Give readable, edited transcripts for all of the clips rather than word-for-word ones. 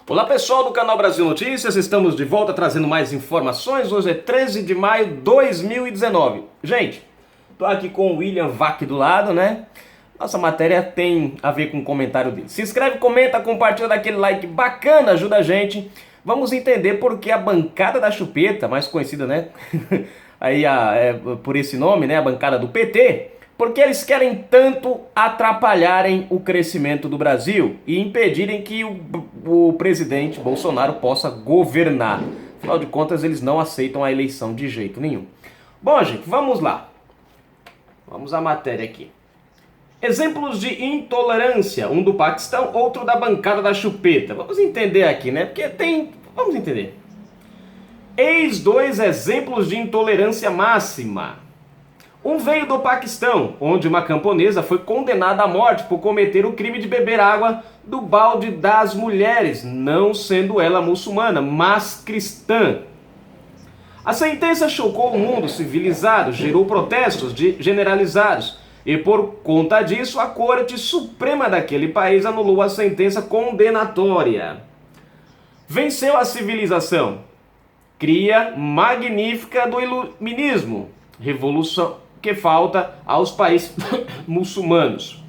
Olá pessoal do canal Brasil Notícias, estamos de volta trazendo mais informações. Hoje é 13 de maio de 2019. Gente, tô aqui com o William Vac do lado, né? Nossa matéria tem a ver com o comentário dele. Se inscreve, comenta, compartilha, dá aquele like bacana, ajuda a gente. Vamos entender por que a bancada da chupeta, mais conhecida, né? Aí por esse nome, né? A bancada do PT. Porque eles querem tanto atrapalharem o crescimento do Brasil e impedirem que o presidente Bolsonaro possa governar. Afinal de contas, eles não aceitam a eleição de jeito nenhum. Bom, gente, vamos lá. Vamos à matéria aqui. Exemplos de intolerância, um do Paquistão, outro da bancada da chupeta. Vamos entender aqui, né? Porque tem... Vamos entender. Eis dois exemplos de intolerância máxima. Um veio do Paquistão, onde uma camponesa foi condenada à morte por cometer o crime de beber água do balde das mulheres, não sendo ela muçulmana, mas cristã. A sentença chocou o mundo civilizado, gerou protestos generalizados e, por conta disso, a Corte Suprema daquele país anulou a sentença condenatória. Venceu a civilização. Cria magnífica do iluminismo. Revolução que falta aos países muçulmanos.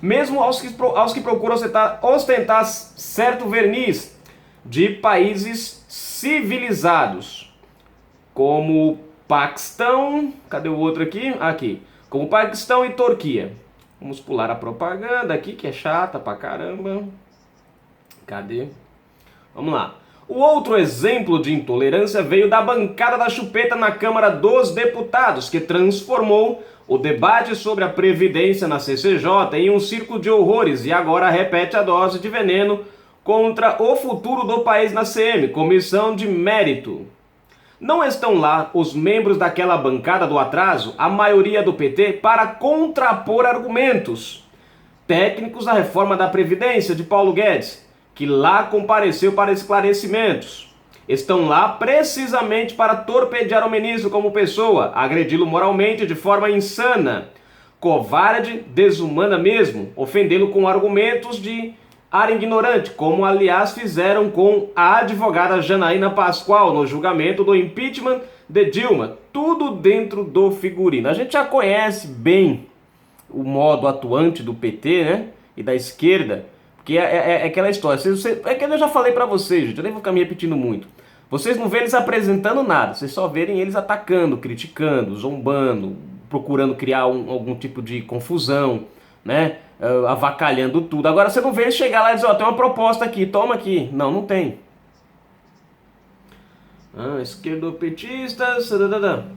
Mesmo aos que procuram ostentar certo verniz de países civilizados. Como Paquistão... Cadê o outro aqui? Aqui. Como Paquistão e Turquia. Vamos pular a propaganda aqui, que é chata pra caramba. Cadê? Vamos lá. O outro exemplo de intolerância veio da bancada da chupeta na Câmara dos Deputados, que transformou o debate sobre a Previdência na CCJ em um circo de horrores e agora repete a dose de veneno contra o futuro do país na CM, Comissão de Mérito. Não estão lá os membros daquela bancada do atraso, a maioria do PT, para contrapor argumentos técnicos à reforma da Previdência de Paulo Guedes, que lá compareceu para esclarecimentos. Estão lá precisamente para torpedear o ministro como pessoa, agredi-lo moralmente de forma insana, covarde, desumana mesmo, ofendê-lo com argumentos de ar ignorante, como aliás fizeram com a advogada Janaína Pascoal no julgamento do impeachment de Dilma. Tudo dentro do figurino. A gente já conhece bem o modo atuante do PT, né, e da esquerda, que é aquela história. É que eu já falei pra vocês, gente, eu nem vou ficar me repetindo muito. Vocês não vêem eles apresentando nada, vocês só verem eles atacando, criticando, zombando, procurando criar algum tipo de confusão, né? Avacalhando tudo. Agora você não vê eles chegar lá e dizer, ó, tem uma proposta aqui, toma aqui. Não, não tem. Esquerdopetistas...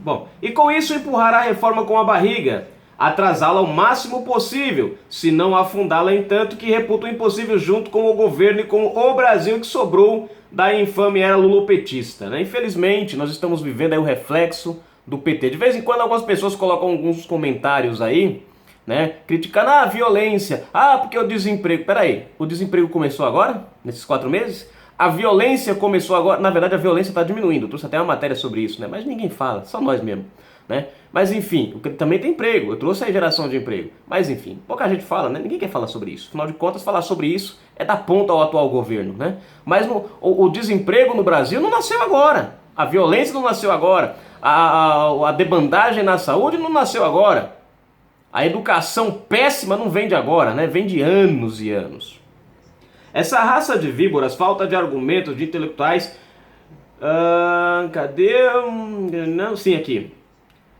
Bom, e com isso empurrar a reforma com a barriga, atrasá-la ao máximo possível, se não afundá-la em tanto que reputa o impossível junto com o governo e com o Brasil que sobrou da infame era lulopetista, né? Infelizmente, nós estamos vivendo aí o reflexo do PT. De vez em quando algumas pessoas colocam alguns comentários aí, né, criticando a violência, porque o desemprego. Peraí, o desemprego começou agora? Nesses 4 meses? A violência começou agora? Na verdade, a violência está diminuindo. Eu trouxe até uma matéria sobre isso, né? Mas ninguém fala, só nós mesmo, né? Mas enfim, também tem emprego, eu trouxe a geração de emprego. Mas enfim, pouca gente fala, né? Ninguém quer falar sobre isso. Afinal de contas, falar sobre isso é dar ponta ao atual governo, né? Mas o desemprego no Brasil não nasceu agora. A violência não nasceu agora. A debandagem na saúde não nasceu agora. A educação péssima não vem de agora, né? Vem de anos e anos. Essa raça de víboras, falta de argumentos de intelectuais... cadê? Não, sim, aqui.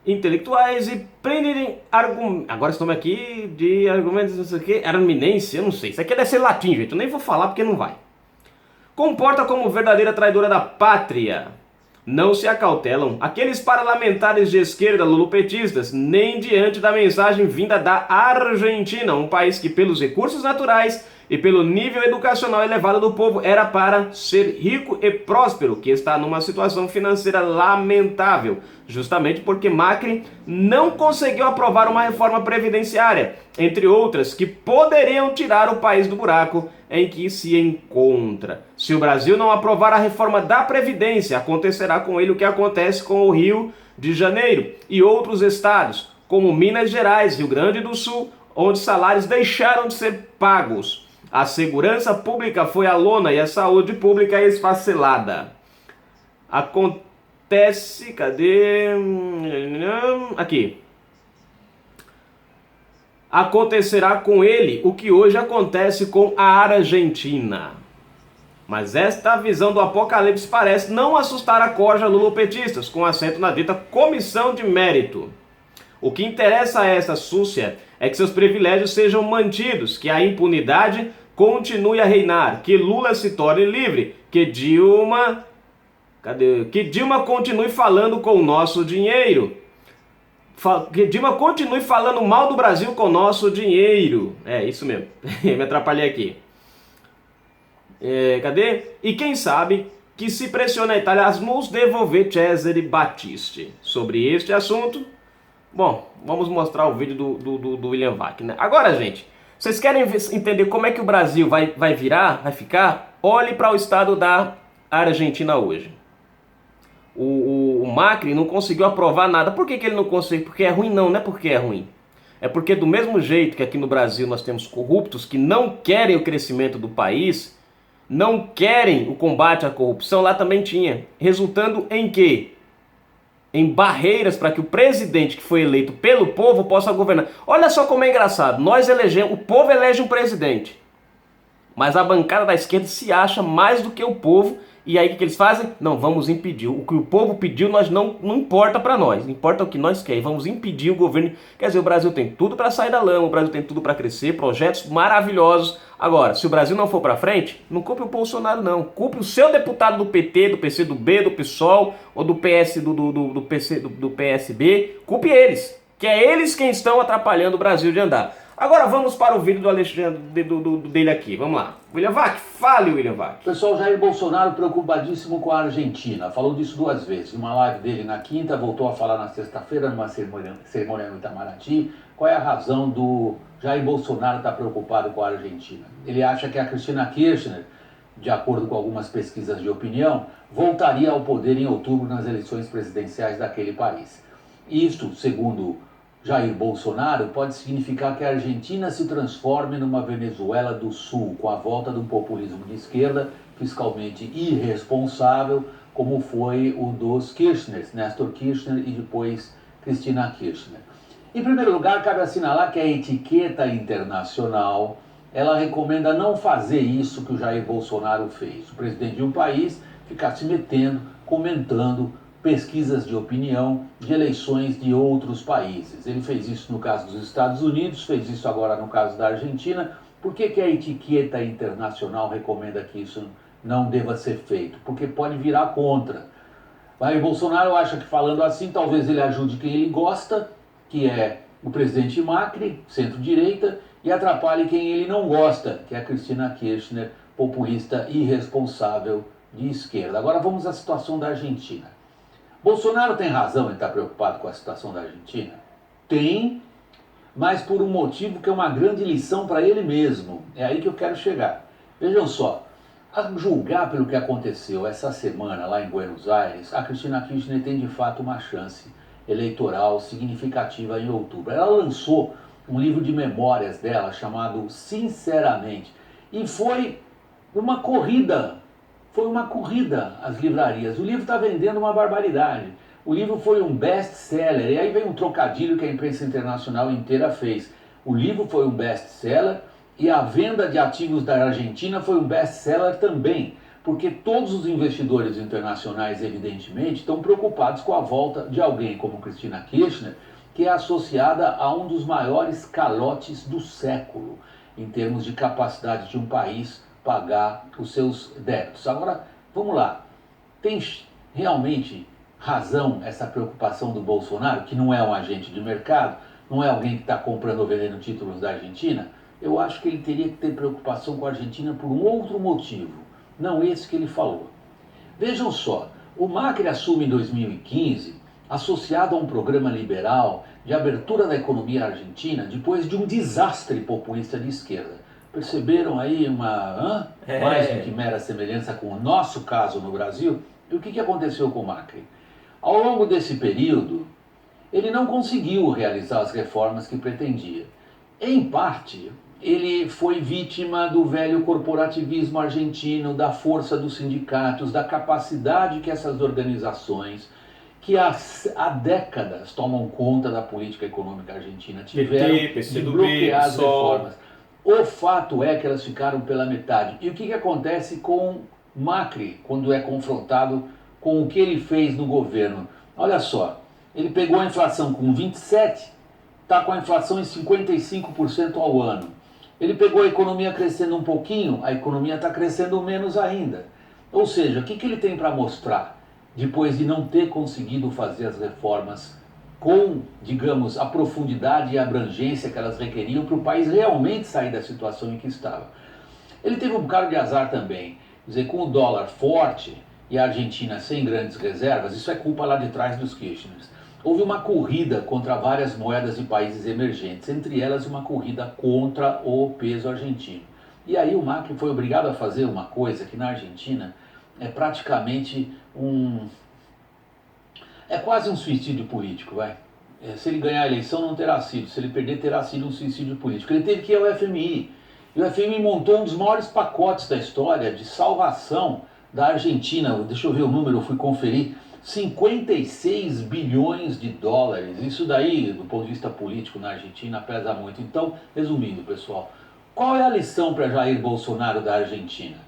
Intelectuais e prenderem argumentos. Agora esse nome aqui de argumentos, não sei o que, arminência, eu não sei. Isso aqui deve ser latim, gente. Eu nem vou falar porque não vai. Comporta como verdadeira traidora da pátria. Não se acautelam aqueles parlamentares de esquerda lulopetistas, nem diante da mensagem vinda da Argentina, um país que, pelos recursos naturais e pelo nível educacional elevado do povo, era para ser rico e próspero, que está numa situação financeira lamentável, justamente porque Macri não conseguiu aprovar uma reforma previdenciária, entre outras, que poderiam tirar o país do buraco em que se encontra. Se o Brasil não aprovar a reforma da Previdência, acontecerá com ele o que acontece com o Rio de Janeiro e outros estados, como Minas Gerais, Rio Grande do Sul, onde salários deixaram de ser pagos. A segurança pública foi à lona e a saúde pública esfacelada. Acontece, cadê? Aqui. Acontecerá com ele o que hoje acontece com a Argentina. Mas esta visão do apocalipse parece não assustar a corja lulopetistas, com assento na dita comissão de mérito. O que interessa a esta súcia é que seus privilégios sejam mantidos, que a impunidade continue a reinar, que Lula se torne livre, que Dilma continue falando com o nosso dinheiro. Que Dilma continue falando mal do Brasil com o nosso dinheiro. É, isso mesmo. Me atrapalhei aqui. Cadê? E quem sabe que se pressiona a Itália a nos devolver Cesare Battisti. Sobre este assunto, bom, vamos mostrar o vídeo do William Vac, né? Agora, gente, vocês querem entender como é que o Brasil vai virar, vai ficar? Olhe para o estado da Argentina hoje. O Macri não conseguiu aprovar nada. Por que ele não conseguiu? Porque é ruim? Não é porque é ruim. É porque do mesmo jeito que aqui no Brasil nós temos corruptos que não querem o crescimento do país, não querem o combate à corrupção, lá também tinha. Resultando em quê? Em barreiras para que o presidente que foi eleito pelo povo possa governar. Olha só como é engraçado. Nós elegemos, o povo elege um presidente. Mas a bancada da esquerda se acha mais do que o povo. E aí o que eles fazem? Não, vamos impedir. O que o povo pediu nós não importa para nós. Importa o que nós queremos. Vamos impedir o governo. Quer dizer, o Brasil tem tudo para sair da lama. O Brasil tem tudo para crescer. Projetos maravilhosos. Agora, se o Brasil não for para frente, não culpe o Bolsonaro não. Culpe o seu deputado do PT, do PCdoB, do PSOL ou do PS, do PSB. Culpe eles. Que é eles quem estão atrapalhando o Brasil de andar. Agora vamos para o vídeo do Alexandre dele aqui. Vamos lá. William Vac, fale, William Vac. Pessoal, Jair Bolsonaro preocupadíssimo com a Argentina. Falou disso 2 vezes. Uma live dele na quinta, voltou a falar na sexta-feira, numa cerimônia no Itamaraty. Qual é a razão do Jair Bolsonaro estar preocupado com a Argentina? Ele acha que a Cristina Kirchner, de acordo com algumas pesquisas de opinião, voltaria ao poder em outubro nas eleições presidenciais daquele país. Isto, segundo Jair Bolsonaro, pode significar que a Argentina se transforme numa Venezuela do Sul, com a volta de um populismo de esquerda fiscalmente irresponsável, como foi o dos Kirchner, Néstor Kirchner e depois Cristina Kirchner. Em primeiro lugar, cabe assinalar que a etiqueta internacional, ela recomenda não fazer isso que o Jair Bolsonaro fez. O presidente de um país ficar se metendo, comentando pesquisas de opinião de eleições de outros países. Ele fez isso no caso dos Estados Unidos, fez isso agora no caso da Argentina. Por que a etiqueta internacional recomenda que isso não deva ser feito? Porque pode virar contra. Mas Bolsonaro acha que falando assim, talvez ele ajude quem ele gosta, que é o presidente Macri, centro-direita, e atrapalhe quem ele não gosta, que é a Cristina Kirchner, populista irresponsável de esquerda. Agora vamos à situação da Argentina. Bolsonaro tem razão em estar preocupado com a situação da Argentina? Tem, mas por um motivo que é uma grande lição para ele mesmo. É aí que eu quero chegar. Vejam só, a julgar pelo que aconteceu essa semana lá em Buenos Aires, a Cristina Kirchner tem de fato uma chance eleitoral significativa em outubro. Ela lançou um livro de memórias dela chamado Sinceramente, e foi uma corrida às livrarias. O livro está vendendo uma barbaridade. O livro foi um best-seller. E aí vem um trocadilho que a imprensa internacional inteira fez. O livro foi um best-seller e a venda de ativos da Argentina foi um best-seller também. Porque todos os investidores internacionais, evidentemente, estão preocupados com a volta de alguém como Cristina Kirchner, que é associada a um dos maiores calotes do século, em termos de capacidade de um país pagar os seus débitos. Agora, vamos lá. Tem realmente razão essa preocupação do Bolsonaro, que não é um agente de mercado, não é alguém que está comprando ou vendendo títulos da Argentina? Eu acho que ele teria que ter preocupação com a Argentina por um outro motivo, não esse que ele falou. Vejam só, o Macri assume em 2015, associado a um programa liberal de abertura da economia argentina, depois de um desastre populista de esquerda. Perceberam aí uma mais do que mera semelhança com o nosso caso no Brasil? E o que aconteceu com o Macri? Ao longo desse período, ele não conseguiu realizar as reformas que pretendia. Em parte, ele foi vítima do velho corporativismo argentino, da força dos sindicatos, da capacidade que essas organizações, que há décadas tomam conta da política econômica argentina, tiveram de bloquear as reformas. O fato é que elas ficaram pela metade. E o que acontece com Macri quando é confrontado com o que ele fez no governo? Olha só, ele pegou a inflação com 27%, está com a inflação em 55% ao ano. Ele pegou a economia crescendo um pouquinho, a economia está crescendo menos ainda. Ou seja, o que ele tem para mostrar depois de não ter conseguido fazer as reformas com, digamos, a profundidade e a abrangência que elas requeriam para o país realmente sair da situação em que estava? Ele teve um bocado de azar também. Quer dizer, com o dólar forte e a Argentina sem grandes reservas, isso é culpa lá de trás dos Kirchners. Houve uma corrida contra várias moedas de países emergentes, entre elas uma corrida contra o peso argentino. E aí o Macri foi obrigado a fazer uma coisa que na Argentina é praticamente é quase um suicídio político, vai. Se ele ganhar a eleição não terá sido, se ele perder terá sido um suicídio político. Ele teve que ir ao FMI, e o FMI montou um dos maiores pacotes da história de salvação da Argentina. Deixa eu ver o número, eu fui conferir. 56 bilhões de dólares. Isso daí, do ponto de vista político na Argentina, pesa muito. Então, resumindo, pessoal, qual é a lição para Jair Bolsonaro da Argentina?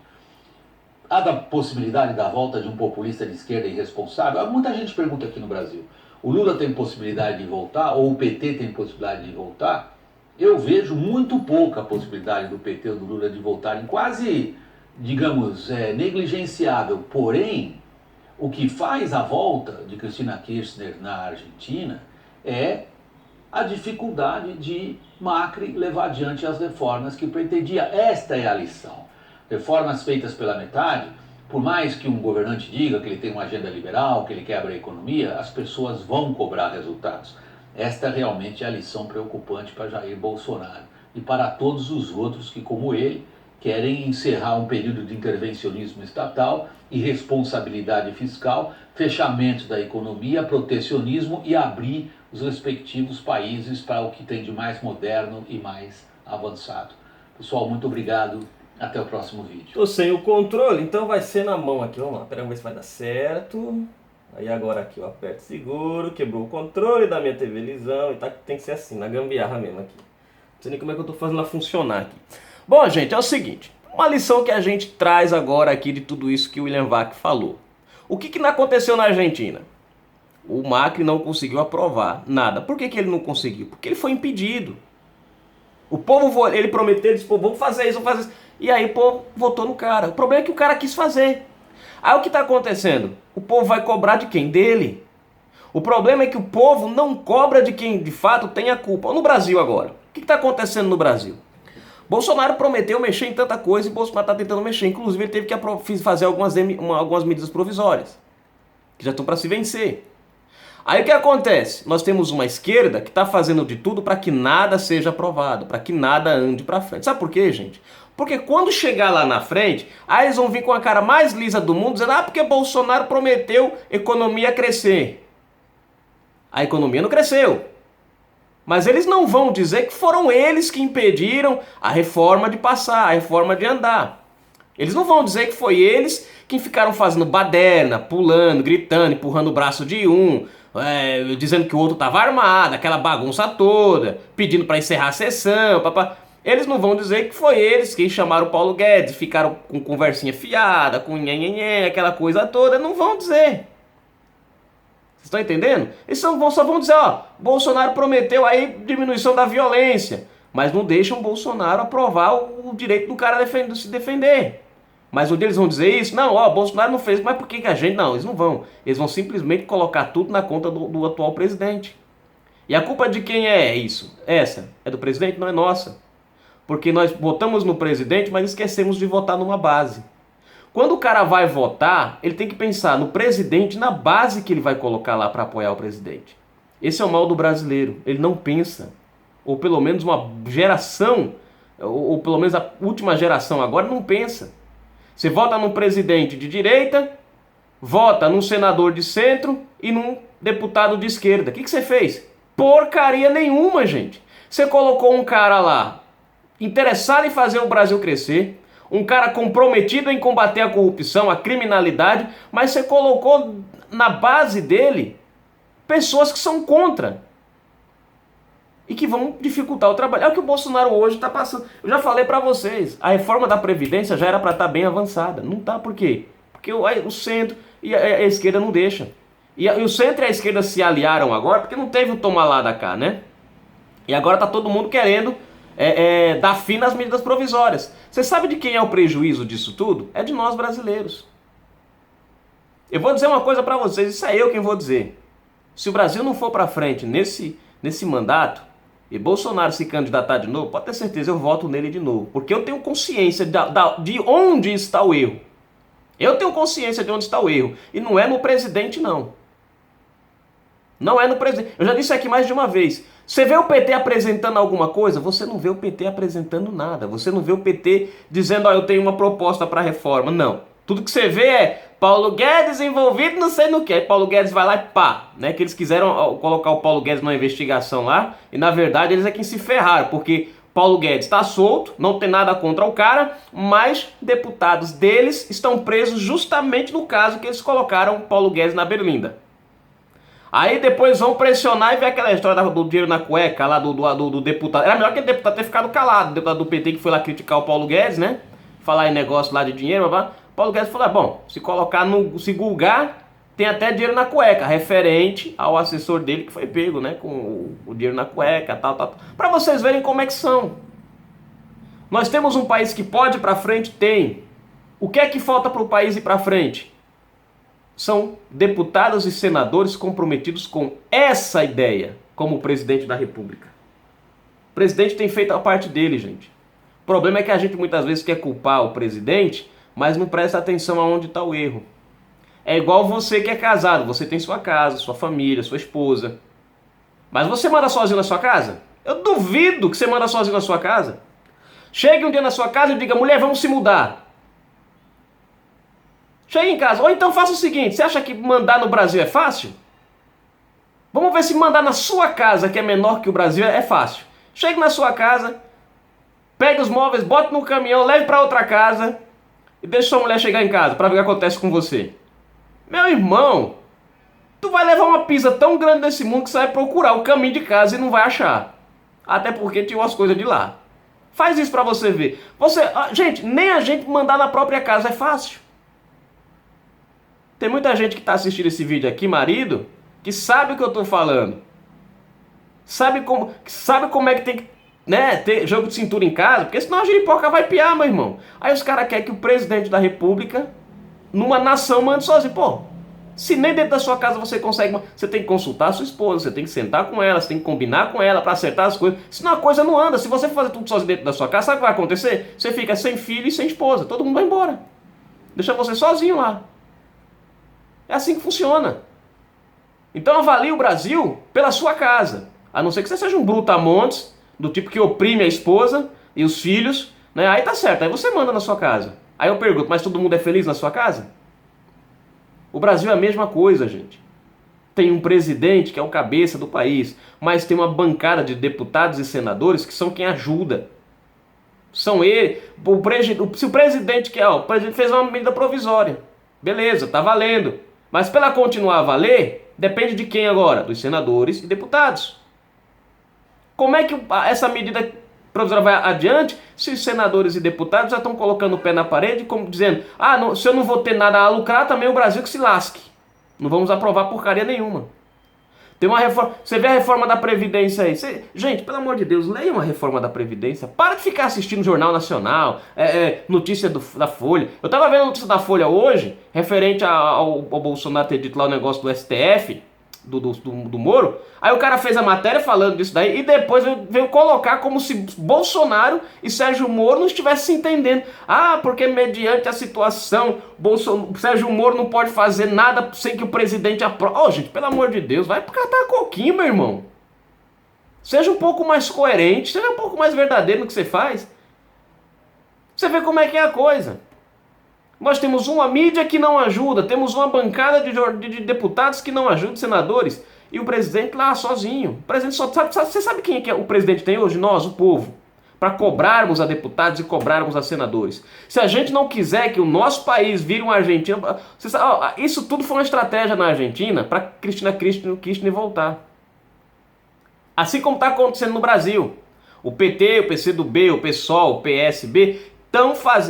Há da possibilidade da volta de um populista de esquerda irresponsável? Muita gente pergunta aqui no Brasil. O Lula tem possibilidade de voltar? Ou o PT tem possibilidade de voltar? Eu vejo muito pouca possibilidade do PT ou do Lula de voltarem. Quase, digamos, negligenciável. Porém, o que faz a volta de Cristina Kirchner na Argentina é a dificuldade de Macri levar adiante as reformas que pretendia. Esta é a lição. Reformas feitas pela metade, por mais que um governante diga que ele tem uma agenda liberal, que ele quebra a economia, as pessoas vão cobrar resultados. Esta realmente é a lição preocupante para Jair Bolsonaro e para todos os outros que, como ele, querem encerrar um período de intervencionismo estatal, irresponsabilidade fiscal, fechamento da economia, protecionismo e abrir os respectivos países para o que tem de mais moderno e mais avançado. Pessoal, muito obrigado. Até o próximo vídeo. Tô sem o controle, então vai ser na mão aqui. Vamos lá, pera, vamos ver se vai dar certo. Aí agora aqui eu aperto seguro, quebrou o controle da minha TV Lisão e tá, tem que ser assim, na gambiarra mesmo aqui. Não sei nem como é que eu tô fazendo ela funcionar aqui. Bom, gente, é o seguinte. Uma lição que a gente traz agora aqui de tudo isso que o William Vac falou. O que não aconteceu na Argentina? O Macri não conseguiu aprovar nada. Por que ele não conseguiu? Porque ele foi impedido. O povo, ele prometeu, ele disse, pô, vamos fazer isso, vamos fazer isso. E aí o povo votou no cara. O problema é que o cara quis fazer. Aí o que está acontecendo? O povo vai cobrar de quem? Dele. O problema é que o povo não cobra de quem de fato tem a culpa. No Brasil agora. O que está acontecendo no Brasil? Bolsonaro prometeu mexer em tanta coisa e Bolsonaro está tentando mexer. Inclusive ele teve que fazer algumas medidas provisórias. Que já estão para se vencer. Aí o que acontece? Nós temos uma esquerda que está fazendo de tudo para que nada seja aprovado, para que nada ande para frente. Sabe por quê, gente? Porque quando chegar lá na frente, aí eles vão vir com a cara mais lisa do mundo, dizendo, porque Bolsonaro prometeu economia crescer. A economia não cresceu. Mas eles não vão dizer que foram eles que impediram a reforma de passar, a reforma de andar. Eles não vão dizer que foi eles que ficaram fazendo baderna, pulando, gritando, empurrando o braço de um, dizendo que o outro estava armado, aquela bagunça toda, pedindo para encerrar a sessão, papá. Eles não vão dizer que foi eles que chamaram o Paulo Guedes, ficaram com conversinha fiada, com nhenhenhen, aquela coisa toda, não vão dizer. Vocês estão entendendo? Eles só vão dizer, Bolsonaro prometeu aí diminuição da violência, mas não deixam o Bolsonaro aprovar o direito do cara se defender. Mas um dia eles vão dizer isso, não, Bolsonaro não fez, mas por que a gente? Não, eles não vão. Eles vão simplesmente colocar tudo na conta do atual presidente. E a culpa de quem é isso? Essa? É do presidente? Não é nossa. Porque nós votamos no presidente, mas esquecemos de votar numa base. Quando o cara vai votar, ele tem que pensar no presidente, na base que ele vai colocar lá para apoiar o presidente. Esse é o mal do brasileiro. Ele não pensa. Ou pelo menos uma geração, ou pelo menos a última geração agora, não pensa. Você vota num presidente de direita, vota num senador de centro e num deputado de esquerda. O que você fez? Porcaria nenhuma, gente. Você colocou um cara lá interessado em fazer o Brasil crescer, um cara comprometido em combater a corrupção, a criminalidade, mas você colocou na base dele pessoas que são contra e que vão dificultar o trabalho. É o que o Bolsonaro hoje está passando. Eu já falei para vocês, a reforma da Previdência já era para estar bem avançada. Não está, por quê? Porque o centro e a esquerda não deixam. E o centro e a esquerda se aliaram agora, porque não teve o toma lá da cá, né? E agora está todo mundo querendo dar fim nas medidas provisórias. Você sabe de quem é o prejuízo disso tudo? É de nós brasileiros. Eu vou dizer uma coisa para vocês, isso é eu quem vou dizer. Se o Brasil não for para frente nesse mandato, e Bolsonaro se candidatar de novo, pode ter certeza, eu voto nele de novo. Porque eu tenho consciência de onde está o erro. Eu tenho consciência de onde está o erro. E não é no presidente, não. Não é no presidente. Eu já disse aqui mais de uma vez. Você vê o PT apresentando alguma coisa? Você não vê o PT apresentando nada. Você não vê o PT dizendo, eu tenho uma proposta para reforma. Não. Tudo que você vê é Paulo Guedes envolvido não sei no que. Aí Paulo Guedes vai lá e pá. Né? Que eles quiseram colocar o Paulo Guedes numa investigação lá. E na verdade eles é quem se ferraram. Porque Paulo Guedes está solto, não tem nada contra o cara. Mas deputados deles estão presos justamente no caso que eles colocaram Paulo Guedes na berlinda. Aí depois vão pressionar e ver aquela história do dinheiro na cueca lá do deputado. Era melhor aquele deputado ter ficado calado. O deputado do PT que foi lá criticar o Paulo Guedes, né? Falar em negócio lá de dinheiro. Paulo Guedes falou, bom, se colocar se gulgar, tem até dinheiro na cueca. Referente ao assessor dele que foi pego, né? Com o dinheiro na cueca, tal. Pra vocês verem como é que são. Nós temos um país que pode ir pra frente? Tem. O que é que falta pro país ir pra frente? São deputados e senadores comprometidos com essa ideia, como o presidente da República. O presidente tem feito a parte dele, gente. O problema é que a gente muitas vezes quer culpar o presidente, mas não presta atenção aonde está o erro. É igual você que é casado, você tem sua casa, sua família, sua esposa. Mas você manda sozinho na sua casa? Eu duvido que você manda sozinho na sua casa. Chegue um dia na sua casa e diga, mulher, vamos se mudar. Chegue em casa. Ou então faça o seguinte, você acha que mandar no Brasil é fácil? Vamos ver se mandar na sua casa, que é menor que o Brasil, é fácil. Chegue na sua casa, pegue os móveis, bote no caminhão, leve para outra casa e deixe sua mulher chegar em casa para ver o que acontece com você. Meu irmão, tu vai levar uma pisa tão grande nesse mundo que você vai procurar o caminho de casa e não vai achar. Até porque tinha umas coisas de lá. Faz isso para você ver. Gente, nem a gente mandar na própria casa é fácil. Tem muita gente que está assistindo esse vídeo aqui, marido, que sabe o que eu estou falando. Sabe como é que tem que, né, ter jogo de cintura em casa, porque senão a giripoca vai piar, meu irmão. Aí os caras querem que o presidente da República, numa nação, mande sozinho. Pô, se nem dentro da sua casa você consegue, você tem que consultar a sua esposa, você tem que sentar com ela, você tem que combinar com ela para acertar as coisas. Senão a coisa não anda. Se você fazer tudo sozinho dentro da sua casa, sabe o que vai acontecer? Você fica sem filho e sem esposa. Todo mundo vai embora. Deixa você sozinho lá. É assim que funciona. Então avalie o Brasil pela sua casa. A não ser que você seja um brutamontes, do tipo que oprime a esposa e os filhos, né? Aí tá certo, aí você manda na sua casa. Aí eu pergunto, mas todo mundo é feliz na sua casa? O Brasil é a mesma coisa, gente. Tem um presidente que é o cabeça do país, mas tem uma bancada de deputados e senadores que são quem ajuda. São ele, se o presidente quer, o presidente fez uma medida provisória. Beleza, tá valendo. Mas para ela continuar a valer, depende de quem agora? Dos senadores e deputados. Como é que essa medida provisória vai adiante se os senadores e deputados já estão colocando o pé na parede, como dizendo, se eu não vou ter nada a lucrar, também o Brasil que se lasque. Não vamos aprovar porcaria nenhuma. Tem uma reforma. Você vê a reforma da Previdência aí. Gente, pelo amor de Deus, leiam a reforma da Previdência. Para de ficar assistindo o Jornal Nacional, notícia da Folha. Eu estava vendo a notícia da Folha hoje, referente ao Bolsonaro ter dito lá o negócio do STF, do Moro. Aí o cara fez a matéria falando disso daí e depois veio colocar como se Bolsonaro e Sérgio Moro não estivessem se entendendo. Porque mediante a situação, Sérgio Moro não pode fazer nada sem que o presidente aprove. Gente, pelo amor de Deus, vai catar coquinho, meu irmão. Seja um pouco mais coerente, seja um pouco mais verdadeiro no que você faz. Você vê como é que é a coisa. Nós temos uma mídia que não ajuda, temos uma bancada de deputados que não ajudam, senadores, e o presidente lá sozinho. O presidente só sabe, você sabe quem é que o presidente tem hoje? Nós, o povo. para cobrarmos a deputados e cobrarmos a senadores. Se a gente não quiser que o nosso país vire uma Argentina... Isso tudo foi uma estratégia na Argentina para Cristina Kirchner voltar. Assim como está acontecendo no Brasil. O PT, o PCdoB, o PSOL, o PSB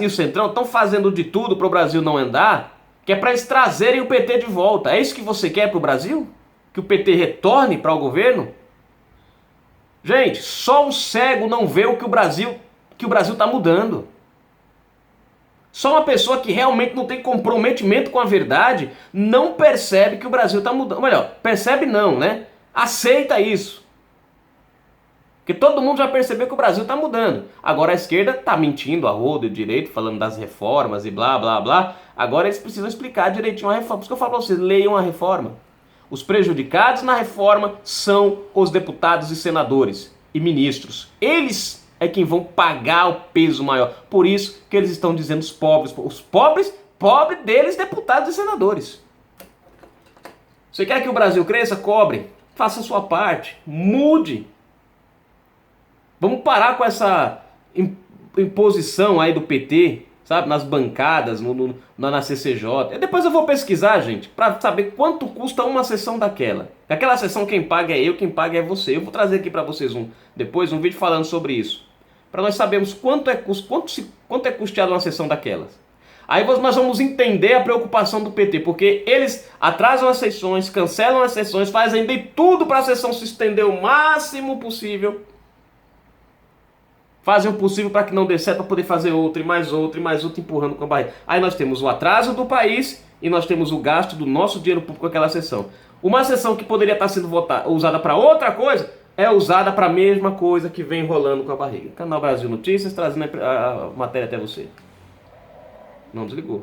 e o Centrão estão fazendo de tudo para o Brasil não andar, que é para eles trazerem o PT de volta. É isso que você quer para o Brasil? Que o PT retorne para o governo? Gente, só um cego não vê o que o Brasil está mudando. Só uma pessoa que realmente não tem comprometimento com a verdade não percebe que o Brasil está mudando. Melhor, percebe não, né? Aceita isso. Porque todo mundo já percebeu que o Brasil está mudando. Agora a esquerda está mentindo a rodo e direito, falando das reformas e blá, blá, blá. Agora eles precisam explicar direitinho a reforma. Por isso que eu falo para vocês, leiam a reforma. Os prejudicados na reforma são os deputados e senadores e ministros. Eles é quem vão pagar o peso maior. Por isso que eles estão dizendo os pobres deles, deputados e senadores. Você quer que o Brasil cresça? Cobre. Faça a sua parte. Mude. Vamos parar com essa imposição aí do PT, sabe? Nas bancadas, na CCJ. E depois eu vou pesquisar, gente, para saber quanto custa uma sessão daquela. Aquela sessão quem paga é eu, quem paga é você. Eu vou trazer aqui para vocês depois um vídeo falando sobre isso. Para nós sabermos quanto é custeado uma sessão daquelas. Aí nós vamos entender a preocupação do PT, porque eles atrasam as sessões, cancelam as sessões, fazem de tudo para a sessão se estender o máximo possível. Fazem o possível para que não dê certo, para poder fazer outra, e mais outra, empurrando com a barriga. Aí nós temos o atraso do país e nós temos o gasto do nosso dinheiro público com aquela sessão. Uma sessão que poderia estar sendo usada para outra coisa, é usada para a mesma coisa que vem rolando com a barriga. Canal Brasil Notícias, trazendo a matéria até você. Não desligou.